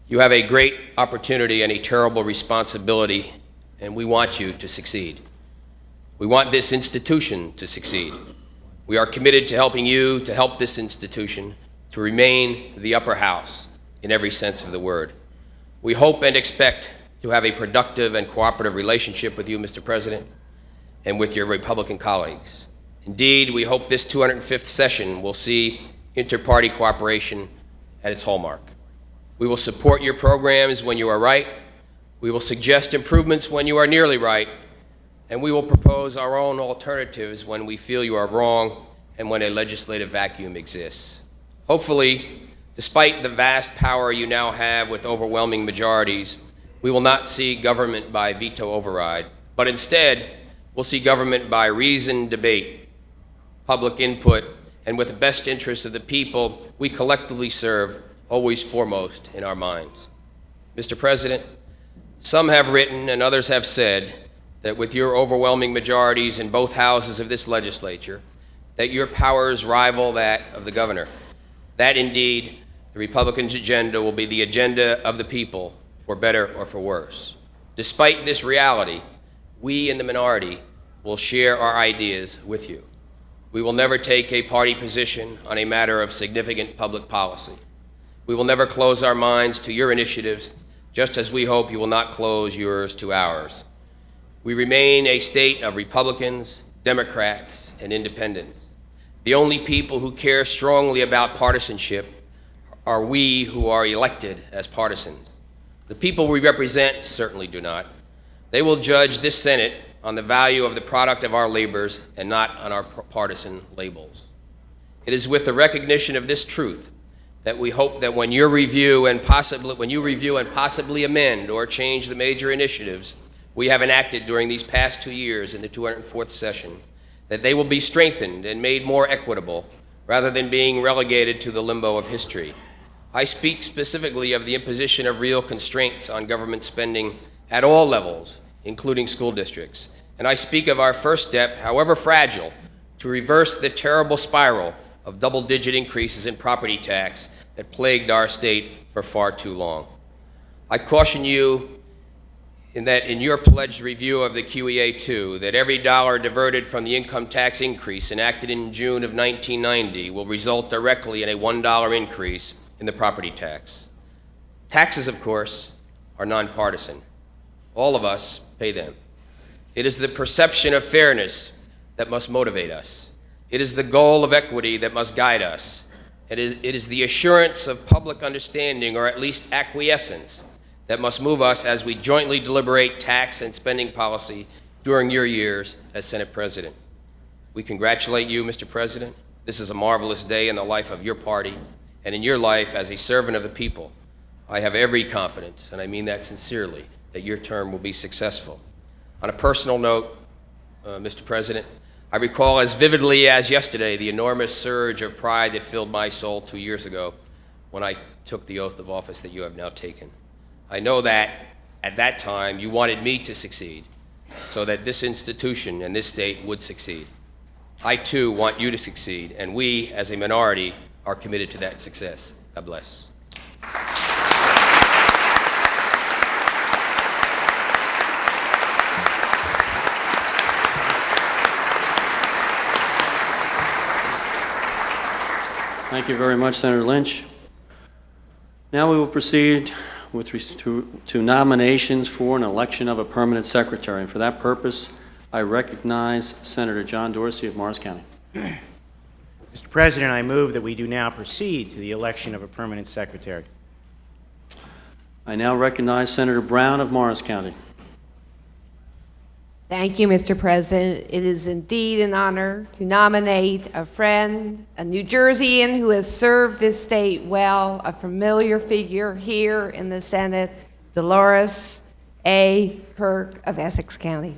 You have a great opportunity and a terrible responsibility, and we want you to succeed. We want this institution to succeed. We are committed to helping you to help this institution to remain the upper house in every sense of the word. We hope and expect to have a productive and cooperative relationship with you, Mr. President, and with your Republican colleagues. Indeed, we hope this 205th session will see inter-party cooperation at its hallmark. We will support your programs when you are right. We will suggest improvements when you are nearly right. And we will propose our own alternatives when we feel you are wrong and when a legislative vacuum exists. Hopefully, despite the vast power you now have with overwhelming majorities, we will not see government by veto override, but instead, we'll see government by reasoned debate, public input, and with the best interests of the people we collectively serve always foremost in our minds. Mr. President, some have written and others have said that with your overwhelming majorities in both houses of this legislature, that your powers rival that of the governor. That indeed, the Republicans' agenda will be the agenda of the people, for better or for worse. Despite this reality, we in the minority will share our ideas with you. We will never take a party position on a matter of significant public policy. We will never close our minds to your initiatives, just as we hope you will not close yours to ours. We remain a state of Republicans, Democrats, and independents. The only people who care strongly about partisanship are we who are elected as partisans. The people we represent certainly do not. They will judge this Senate on the value of the product of our labors and not on our partisan labels. It is with the recognition of this truth that we hope that when you review and possibly amend or change the major initiatives we have enacted during these past 2 years in the 204th session, that they will be strengthened and made more equitable rather than being relegated to the limbo of history. I speak specifically of the imposition of real constraints on government spending at all levels, including school districts. And I speak of our first step, however fragile, to reverse the terrible spiral of double-digit increases in property tax that plagued our state for far too long. I caution you in your pledged review of the QEA2 that every dollar diverted from the income tax increase enacted in June of 1990 will result directly in a $1 increase in the property tax. Taxes, of course, are nonpartisan. All of us pay them. It is the perception of fairness that must motivate us. It is the goal of equity that must guide us. It is the assurance of public understanding, or at least acquiescence, that must move us as we jointly deliberate tax and spending policy during your years as Senate President. We congratulate you, Mr. President. This is a marvelous day in the life of your party and in your life as a servant of the people. I have every confidence, and I mean that sincerely, that your term will be successful. On a personal note, Mr. President, I recall as vividly as yesterday the enormous surge of pride that filled my soul 2 years ago when I took the oath of office that you have now taken. I know that at that time you wanted me to succeed so that this institution and this state would succeed. I too want you to succeed, and we as a minority are committed to that success. God bless. Thank you very much, Senator Lynch. Now we will proceed to nominations for an election of a permanent secretary. And for that purpose, I recognize Senator John Dorsey of Morris County. Mr. President, I move that we do now proceed to the election of a permanent secretary. I now recognize Senator Brown of Morris County. Thank you, Mr. President. It is indeed an honor to nominate a friend, a New Jerseyan who has served this state well, a familiar figure here in the Senate, Dolores A. Kirk of Essex County.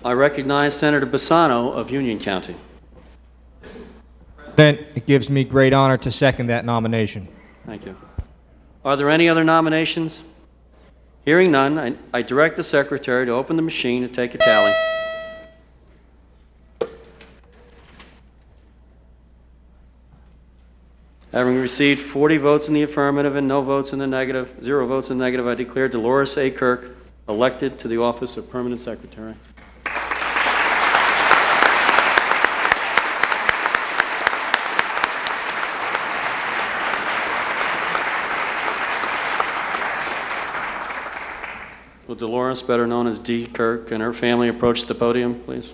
I recognize Senator Bassano of Union County. Then it gives me great honor to second that nomination. Thank you. Are there any other nominations? Hearing none, I direct the secretary to open the machine to take a tally. Having received 40 votes in the affirmative and no votes in the negative, 0 votes in the negative, I declare Dolores A. Kirk elected to the office of permanent secretary. Will Dolores, better known as D. Kirk, and her family approach the podium, please?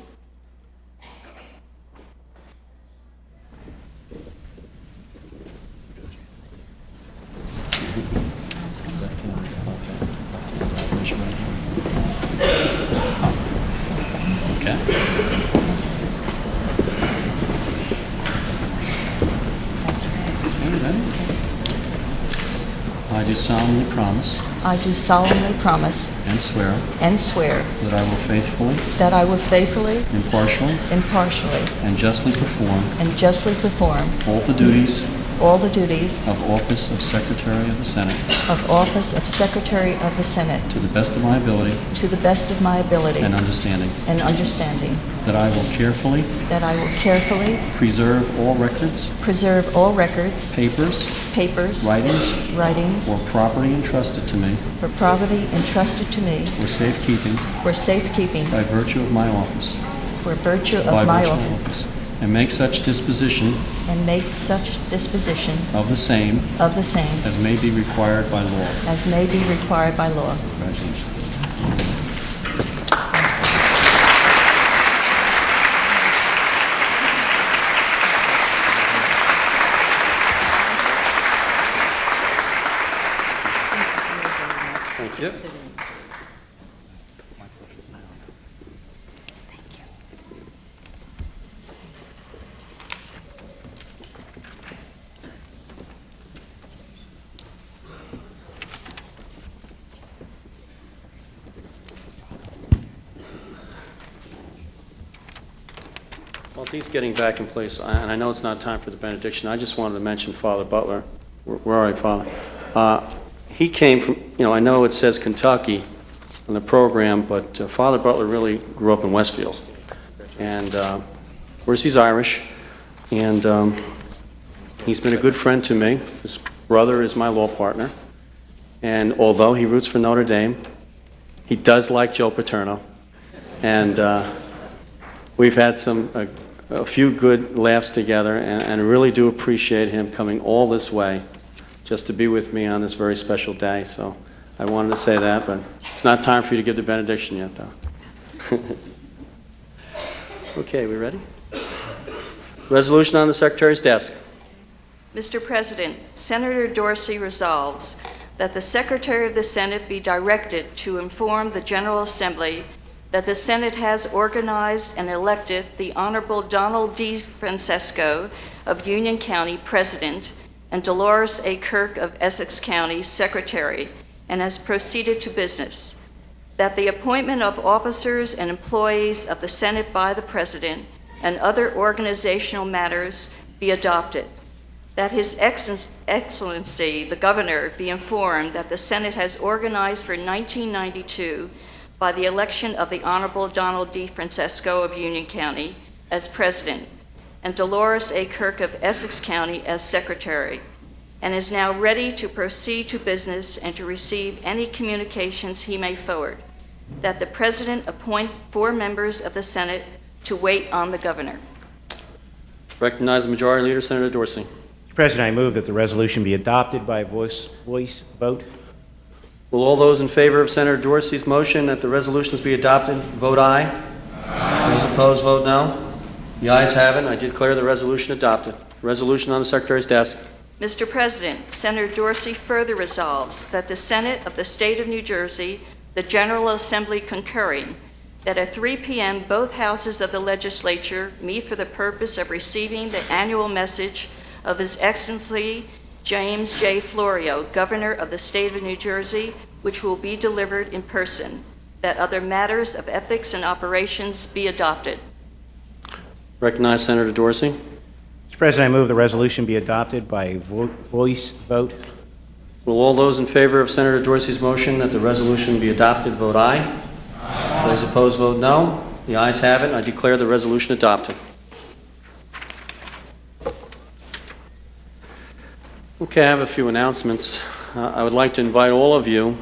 Okay. I do solemnly promise I do solemnly promise and swear and swear that I will faithfully, impartially, and justly perform all the duties of office of Secretary of the Senate to the best of my ability and understanding. That I will carefully preserve all records, papers, writings, or property entrusted to me for safekeeping by virtue of my office. And make such disposition of the same as may be required by law. Congratulations. Thank you. he's getting back in place, and I know it's not time for the benediction, I just wanted to mention Father Butler. Where are you, Father? He came from, I know it says Kentucky on the program, but Father Butler really grew up in Westfield. And, of course, he's Irish, and he's been a good friend to me. His brother is my law partner. And although he roots for Notre Dame, he does like Joe Paterno. And we've had a few good laughs together, and I really do appreciate him coming all this way just to be with me on this very special day. So I wanted to say that, but it's not time for you to give the benediction yet, though. Okay, we ready? Resolution on the Secretary's desk. Mr. President, Senator Dorsey resolves that the Secretary of the Senate be directed to inform the General Assembly that the Senate has organized and elected the Honorable Donald DiFrancesco of Union County President and Dolores A. Kirk of Essex County Secretary, and has proceeded to business. That the appointment of officers and employees of the Senate by the President and other organizational matters be adopted. That His Excellency, the Governor, be informed that the Senate has organized for 1992 by the election of the Honorable Donald DiFrancesco of Union County as President and Dolores A. Kirk of Essex County as Secretary, and is now ready to proceed to business and to receive any communications he may forward. That the President appoint 4 members of the Senate to wait on the Governor. Recognize the Majority Leader, Senator Dorsey. Mr. President, I move that the resolution be adopted by voice vote. Will all those in favor of Senator Dorsey's motion that the resolutions be adopted vote aye? Aye. Those opposed vote no. The ayes have it. I declare the resolution adopted. Resolution on the Secretary's desk. Mr. President, Senator Dorsey further resolves that the Senate of the State of New Jersey, the General Assembly concurring, that at 3 p.m. both houses of the legislature meet for the purpose of receiving the annual message of His Excellency James J. Florio, Governor of the State of New Jersey, which will be delivered in person. That other matters of ethics and operations be adopted. Recognize Senator Dorsey. Mr. President, I move the resolution be adopted by voice vote. Will all those in favor of Senator Dorsey's motion that the resolution be adopted vote aye? Aye. Those opposed vote no. The ayes have it. I declare the resolution adopted. Okay, I have a few announcements. I would like to invite all of you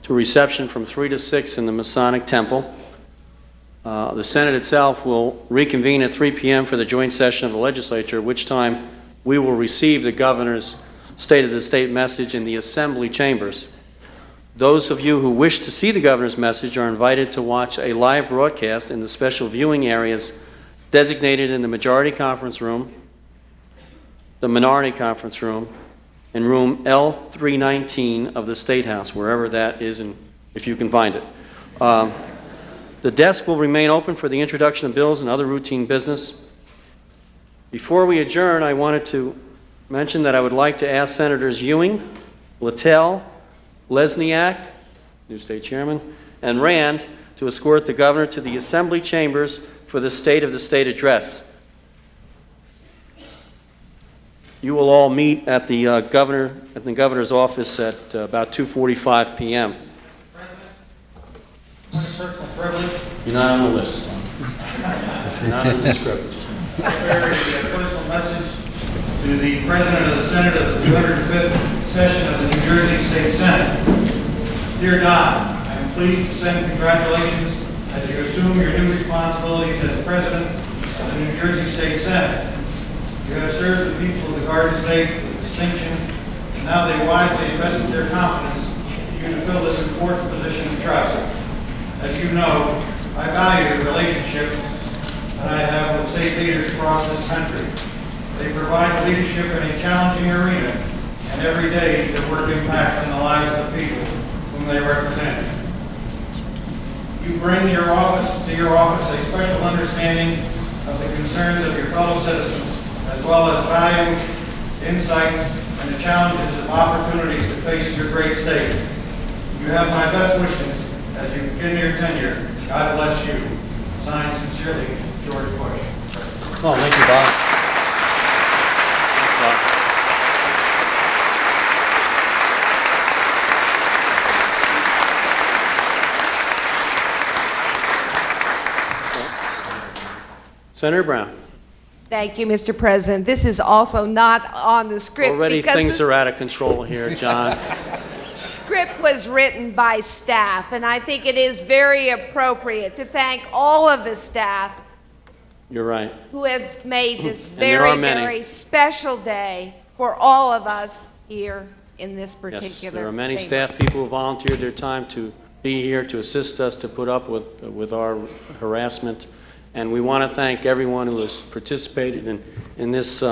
to a reception from 3 to 6 in the Masonic Temple. The Senate itself will reconvene at 3 p.m. for the joint session of the legislature, at which time we will receive the governor's State of the State message in the assembly chambers. Those of you who wish to see the governor's message are invited to watch a live broadcast in the special viewing areas designated in the majority conference room, the minority conference room, and room L319 of the State House, wherever that is, and if you can find it. The desk will remain open for the introduction of bills and other routine business. Before we adjourn, I wanted to mention that I would like to ask Senators Ewing, Littell, Lesniak, new state chairman, and Rand to escort the governor to the assembly chambers for the State of the State address. You will all meet at the governor's office at about 2:45 p.m. Personal privilege. You're not on the list. You're not on the script. Very personal message to the President of the Senate of the 205th session of the New Jersey State Senate. Dear Don, I am pleased to send congratulations as you assume your new responsibilities as President of the New Jersey State Senate. You have served the people of the Garden State with distinction, and now they wisely invested their confidence in you to fill this important position of trust. As you know, I value the relationship that I have with state leaders across this country. They provide leadership in a challenging arena, and every day their work impacts in the lives of the people whom they represent. You bring to your office a special understanding of the concerns of your fellow citizens, as well as value, insights, and the challenges and opportunities that face your great state. You have my best wishes as you begin your tenure. God bless you. Signed, sincerely, George Bush. Oh, thank you, Bob. Thanks, Bob. Senator Brown. Thank you, Mr. President. This is also not on the script. Already because things the are out of control here, John. script was written by staff, and I think it is very appropriate to thank all of the staff You're right. who have made this there very, are many. very special day for all of us here in this particular Yes, there are many chamber. staff people who volunteered their time to be here, to assist us, to put up with our harassment. And we want to thank everyone who has participated in this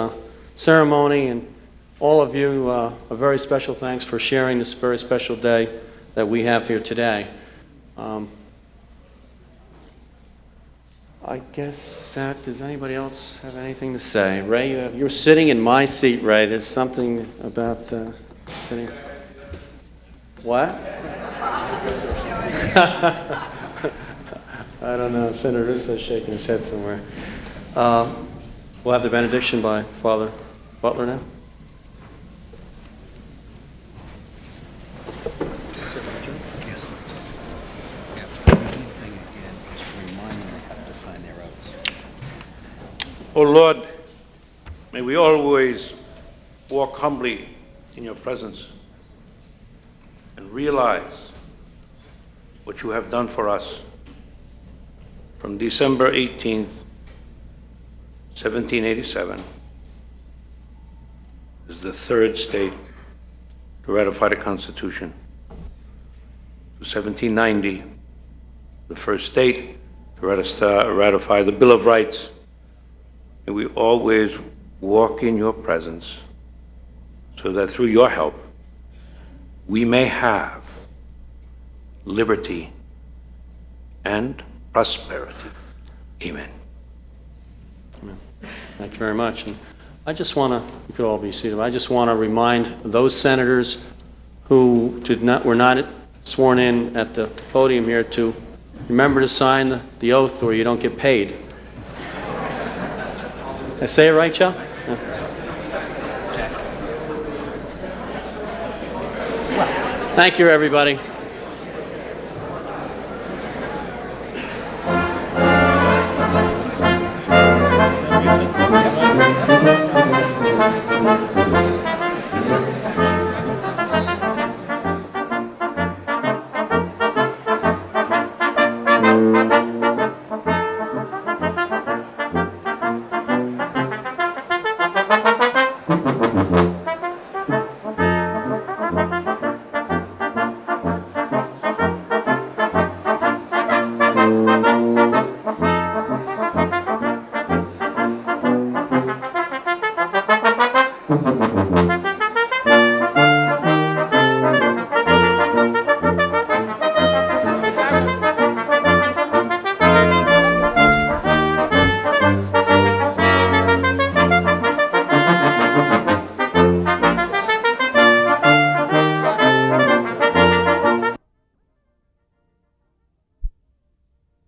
ceremony, and all of you, a very special thanks for sharing this very special day that we have here today. I guess does anybody else have anything to say? Ray, you're sitting in my seat, Ray. There's something about sitting. What? I don't know. Senator Russo's shaking his head somewhere. We'll have the benediction by Father Butler now. O Lord, may we always walk humbly in your presence and realize what you have done for us from December 18th, 1787, is the third state to ratify the Constitution. To 1790, the first state to ratify the Bill of Rights. May we always walk in your presence so that through your help, we may have liberty and prosperity. Amen. Amen. Thank you very much. And I just want to, you could all be seated, I just want to remind those senators who were not sworn in at the podium here to remember to sign the oath or you don't get paid. I say it right, Joe? Yeah. Thank you, everybody. Thank you.